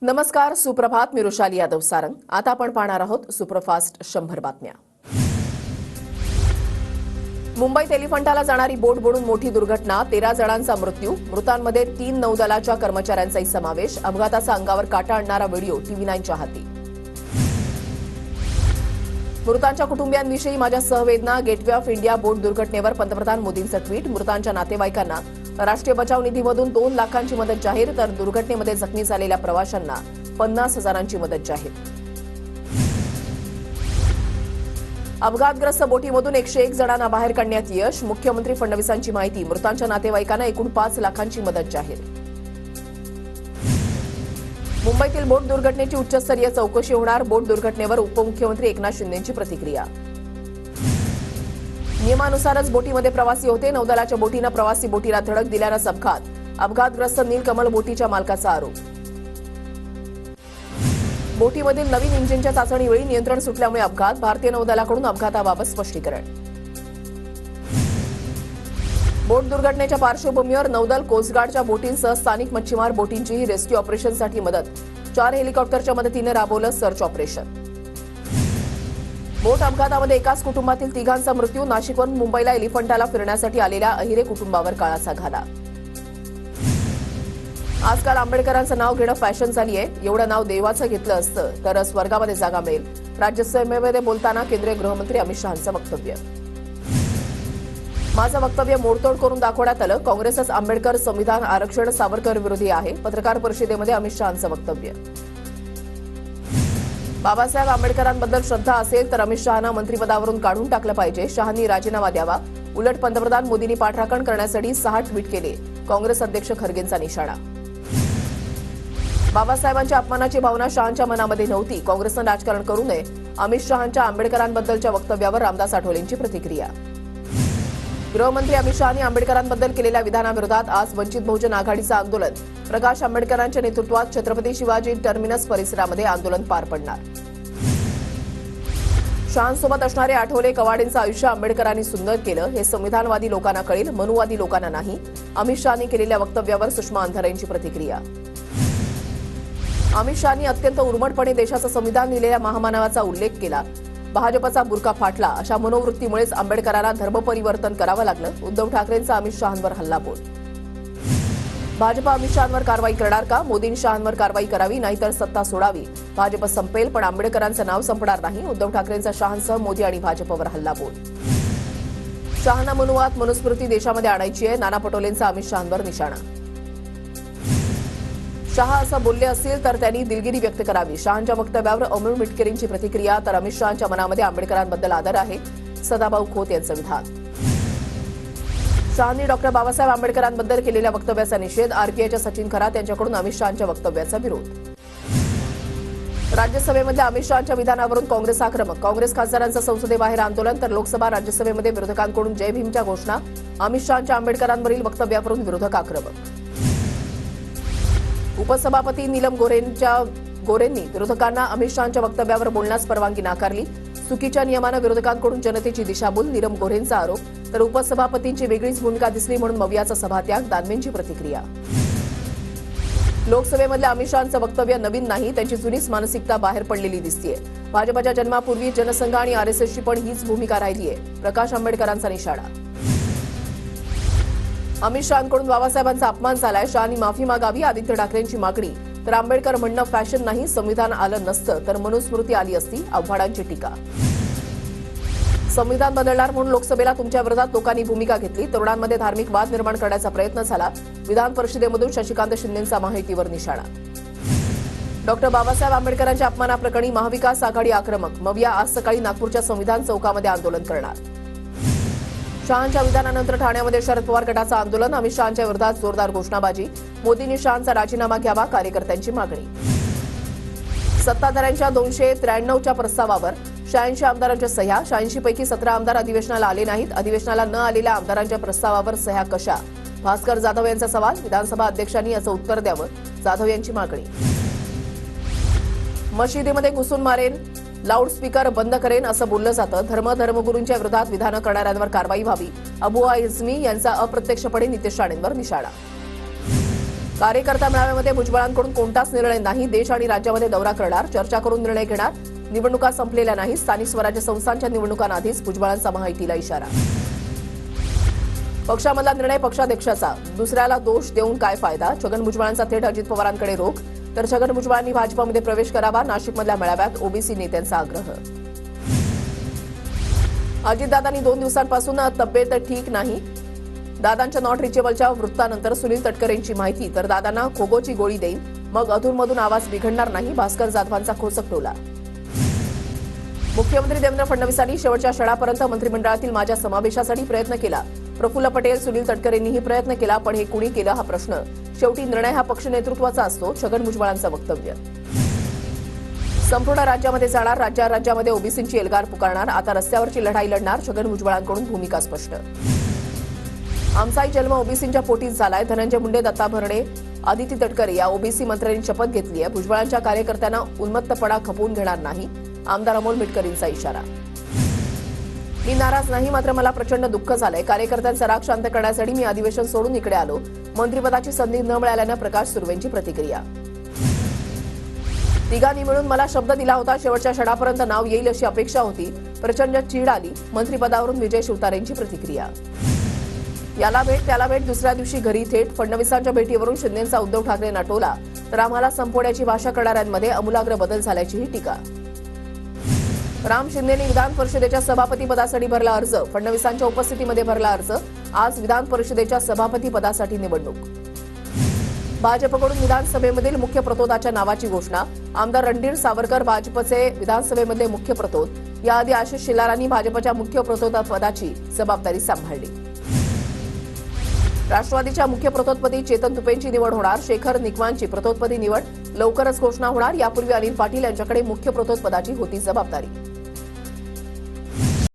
नमस्कार, सुप्रभात. मी रुशाली यादव सारंग. आता आपण पाहणार आहोत सुपरफास्ट 100 बातम्या. मुंबईत एलिफंटाला जाणारी बोट बुडून मोठी दुर्घटना, 13 जणांचा मृत्यू, मृतांमध्ये 3 नौदलाच्या कर्मचाऱ्यांचाही समावेश. अपघाताचा अंगावर काटा आणणारा व्हिडिओ TV9च्या हाती. मृतांच्या कुटुंबियांविषयी माझ्या सहवेदना, गेटवे ऑफ इंडिया बोट दुर्घटनेवर पंतप्रधान मोदींचं ट्विट. मृतांच्या नातेवाईकांना राष्ट्रीय बचाव निधीमधून 2 लाखांची मदत जाहीर, तर दुर्घटनेमध्ये जखमी झालेल्या प्रवाशांना 50,000ची मदत जाहीर. अपघातग्रस्त बोटीमधून 101 जणांना बाहेर काढण्यात यश. मुख्यमंत्री फडणवीसांची माहिती. मृतांच्या नातेवाईकांना एकूण 5 लाखांची मदत जाहीर. मुंबईतील बोट दुर्घटनेची उच्चस्तरीय चौकशी होणार. बोट दुर्घटनेवर उपमुख्यमंत्री एकनाथ शिंदेंची प्रतिक्रिया. नियमानुसारच बोटीमध्ये प्रवासी होते. नौदलाच्या बोटीनं प्रवासी बोटीला धडक दिल्यानंच अपघात. अपघातग्रस्त नीलकमल बोटीच्या मालकाचा आरोप. बोटीमधील नवीन इंजिनच्या चाचणीवेळी नियंत्रण सुटल्यामुळे अपघात. भारतीय नौदलाकडून अपघाताबाबत स्पष्टीकरण. बोट दुर्घटनेच्या पार्श्वभूमीवर नौदल, कोस्टगार्डच्या बोटींसह स्थानिक मच्छीमार बोटींचीही रेस्क्यू ऑपरेशनसाठी मदत. 4 हेलिकॉप्टरच्या मदतीने राबवलं सर्च ऑपरेशन. बोट अपघातामध्ये एकाच कुटुंबातील 3घांचा मृत्यू. नाशिकवरून मुंबईला एलिफंटाला फिरण्यासाठी आलेल्या अहिरे कुटुंबावर काळाचा घाला. आजकाल आंबेडकरांचं नाव घेणं फॅशन झाली आहे. एवढं नाव देवाचं घेतलं असतं तर स्वर्गामध्ये जागा मिळेल. राज्यसभेमध्ये बोलताना केंद्रीय गृहमंत्री अमित शहांचं वक्तव्य. माझं वक्तव्य मोडतोड करून दाखवण्यात आलं. काँग्रेसच आंबेडकर संविधान, आरक्षण, सावरकर विरोधी आहे. पत्रकार परिषदेमध्ये अमित शहांचं वक्तव्य. बाबासाहेब आंबेडकरांबद्दल श्रद्धा असेल तर अमित शहांना मंत्रिपदावरून काढून टाकलं पाहिजे. शहांनी राजीनामा द्यावा. उलट पंतप्रधान मोदींनी पाठराखण करण्यासाठी 6 ट्विट केले. काँग्रेस अध्यक्ष खरगेंचा निशाणा. बाबासाहेबांच्या अपमानाची भावना शहांच्या मनामध्ये नव्हती. काँग्रेसनं राजकारण करू नये. अमित शहांच्या आंबेडकरांबद्दलच्या वक्तव्यावर रामदास आठवलेंची प्रतिक्रिया. गृहमंत्री अमित शहांनी आंबेडकरांबद्दल केलेल्या विधानाविरोधात आज वंचित बहुजन आघाडीचं आंदोलन. प्रकाश आंबेडकरांच्या नेतृत्वात छत्रपती शिवाजी टर्मिनस परिसरामध्ये आंदोलन पार पडणार. शहांसोबत असणारे आठवले, कवाडेंचं आयुष्य आंबेडकरांनी सुंदर केलं हे संविधानवादी लोकांना कळेल, मनुवादी लोकांना नाही. अमित शहांनी केलेल्या वक्तव्यावर सुषमा अंधारेंची प्रतिक्रिया. अमित शहांनी अत्यंत उर्मटपणे देशाचं संविधान लिहिलेल्या महामानवाचा उल्लेख केला. भाजपचा बुरका फाटला. अशा मनोवृत्तीमुळेच आंबेडकरांना धर्मपरिवर्तन करावं लागलं. उद्धव ठाकरेंचा अमित शहांवर हल्लाबोल. भाजप अमित शहांवर कारवाई करणार का? मोदींनी शहांवर कारवाई करावी, नाहीतर सत्ता सोडावी. भाजप संपेल पण आंबेडकरांचं नाव संपणार नाही. उद्धव ठाकरेंचा शहांसह मोदी आणि भाजपवर हल्लाबोल. शहांना मनुवाद, मनुस्मृती देशामध्ये आणायची आहे. नाना पटोलेंचा अमित शहांवर निशाणा. शहा असं बोलले असतील तर त्यांनी दिलगिरी व्यक्त करावी. शहांच्या वक्तव्यावर अमोल मिटकरींची प्रतिक्रिया. तर अमित शहांच्या मनामध्ये आंबेडकरांबद्दल आदर आहे. सदाभाऊ खोत यांचं विधान. शहांनी डॉक्टर बाबासाहेब आंबेडकरांबद्दल केलेल्या वक्तव्याचा निषेध. आरपीआयच्या सचिन खरात यांच्याकडून अमित शहांच्या वक्तव्याचा विरोध. राज्यसभेमध्ये अमित शहांच्या विधानावरून काँग्रेस आक्रमक. काँग्रेस खासदारांचं संसदेबाहेर आंदोलन. तर लोकसभा, राज्यसभेमध्ये विरोधकांकडून जय भीमच्या घोषणा. अमित शहांच्या आंबेडकरांवरील वक्तव्यावरून विरोधक आक्रमक. उपसभापती नीलम गोरेंनी विरोधकांना अमित शहांच्या वक्तव्यावर बोलण्यास परवानगी नाकारली. चुकीच्या नियमानं विरोधकांकडून जनतेची दिशाभूल, नीलम गोरेंचा आरोप. तर उपसभापतींची वेगळीच भूमिका दिसली म्हणून मवियाचा सभात्याग. दानवेंची प्रतिक्रिया. लोकसभेमधल्या अमित शहांचं वक्तव्य नवीन नाही. त्यांची जुनीच मानसिकता बाहेर पडलेली दिसतीये. भाजपच्या जन्मापूर्वी जनसंघ आणि आरएसएसची पण हीच भूमिका राहिलीय. प्रकाश आंबेडकरांचा निशाणा. अमित शहांकडून बाबासाहेबांचा अपमान झालाय. शहांनी माफी मागावी, आदित्य ठाकरेंची मागणी. तर आंबेडकर म्हणणं फॅशन नाही. संविधान आलं नसतं तर मनुस्मृती आली असती. आव्हाडांची टीका. संविधान बदलणार म्हणून लोकसभेला तुमच्या विरोधात लोकांनी भूमिका घेतली. तरुणांमध्ये धार्मिक वाद निर्माण करण्याचा प्रयत्न झाला. विधान परिषदेमधून शशिकांत शिंदेंचा महायुतीवर निशाणा. डॉक्टर बाबासाहेब आंबेडकरांच्या अपमानाप्रकरणी महाविकास आघाडी आक्रमक. मविया आज सकाळी नागपूरच्या संविधान चौकामध्ये आंदोलन करणार. शहांच्या विधानानंतर ठाण्यामध्ये शरद पवार गटाचं आंदोलन. अमित शहांच्या विरोधात जोरदार घोषणाबाजी. मोदींनी शहांचा राजीनामा घ्यावा, कार्यकर्त्यांची मागणी. सत्ताधाऱ्यांच्या 293च्या प्रस्तावावर 86 आमदारांच्या सह्या. 86 पैकी 17 आमदार अधिवेशनाला आले नाहीत. अधिवेशनाला न आलेल्या आमदारांच्या प्रस्तावावर सह्या कशा? भास्कर जाधव यांचा सवाल. विधानसभा अध्यक्षांनी याचं उत्तर द्यावं, जाधव यांची मागणी. मशिदीमध्ये घुसून मारेन, लाऊडस्पीकर बंद करेन असं बोललं जातं. धर्मगुरूंच्या विरोधात विधानं करणाऱ्यांवर कारवाई व्हावी. अबू आझमी यांचा अप्रत्यक्षपणे नितेश राणेंवर निशाणा. कार्यकर्ता मेळाव्यामध्ये भुजबळांकडून कोणताच निर्णय नाही. देश आणि राज्यामध्ये दौरा करणार, चर्चा करून निर्णय घेणार. निवडणुका संपलेल्या नाही. स्थानिक स्वराज्य संस्थांच्या निवडणुकांआधीच भुजबळांचा महायुतीला इशारा. पक्षामधला निर्णय पक्षाध्यक्षाचा, दुसऱ्याला दोष देऊन काय फायदा. छगन भुजबळांचा थेट अजित पवारांकडे रोख, तर छगन भुजबळांनी भाजपमध्ये प्रवेश करावा. नाशिकमधल्या मेळाव्यात ओबीसी नेत्यांचा आग्रह. अजितदादांनी 2 दिवसांपासून तब्येत ठीक नाही. दादांच्या नॉट रिचेबलच्या वृत्तानंतर सुनील तटकरेंची माहिती, तर दादांना खोगोची गोळी देईन, मग अधूनमधून आवाज बिघडणार नाही. भास्कर जाधवांचा खोचक टोला. मुख्यमंत्री देवेंद्र फडणवीसांनी शेवटच्या क्षणापर्यंत मंत्रिमंडळातील माझ्या समावेशासाठी प्रयत्न केला. प्रफुल्ल पटेल, सुनील तटकरेंनीही प्रयत्न केला, पण हे कुणी केलं हा प्रश्न. शेवटी निर्णय हा पक्ष नेतृत्वाचा असतो. छगन भुजबळांचं वक्तव्य. संपूर्ण राज्यामध्ये जाणार, राज्यामध्ये ओबीसींची एल्गार पुकारणार. आता रस्त्यावरची लढाई लढणार. छगन भुजबळांकडून भूमिका स्पष्ट. आमचाही जन्म ओबीसींच्या पोटीच झालाय. धनंजय मुंडे, दत्ता भरणे, आदिती तटकरे या ओबीसी मंत्र्यांनी शपथ घेतली आहे. भुजबळांच्या कार्यकर्त्यांना उन्मत्तपणा खपवून घेणार नाही. आमदार अमोल मिटकरींचा इशारा. मी नाराज नाही, मात्र मला प्रचंड दुःख झालंय. कार्यकर्त्यांचा राग शांत करण्यासाठी मी अधिवेशन सोडून इकडे आलो. मंत्रिपदाची संधी न मिळाल्यानं प्रकाश सुर्वेंची प्रतिक्रिया. तिघांनी मिळून मला शब्द दिला होता. शेवटच्या क्षणापर्यंत नाव येईल अशी अपेक्षा होती. प्रचंड चीड आली. मंत्रिपदावरून विजय शिवतारेंची प्रतिक्रिया. याला भेट त्याला भेट, दुसऱ्या दिवशी घरी थेट. फडणवीसांच्या भेटीवरून शिंदेंचा उद्धव ठाकरेंना टोला, तर आम्हाला संपवण्याची भाषा करणाऱ्यांमध्ये आमूलाग्र बदल झाल्याचीही टीका. राम शिंदेंनी विधान परिषदेच्या सभापतीपदासाठी भरला अर्ज. फडणवीसांच्या उपस्थितीमध्ये भरला अर्ज. आज विधान परिषदेच्या सभापतीपदासाठी निवडणूक. भाजपकडून विधानसभेमधील मुख्य प्रतोदाच्या नावाची घोषणा. आमदार रणधीर सावरकर भाजपचे विधानसभेमधले मुख्य प्रतोद. याआधी आशिष शेलारांनी भाजपच्या मुख्य प्रतोदपदाची जबाबदारी सांभाळली. राष्ट्रवादीच्या मुख्य प्रतोदपदी चेतन तुपेंची निवड होणार. शेखर निकमांची प्रतोदपदी निवड लवकरच घोषणा होणार. यापूर्वी अनिल पाटील यांच्याकडे मुख्य प्रतोदपदाची होती जबाबदारी.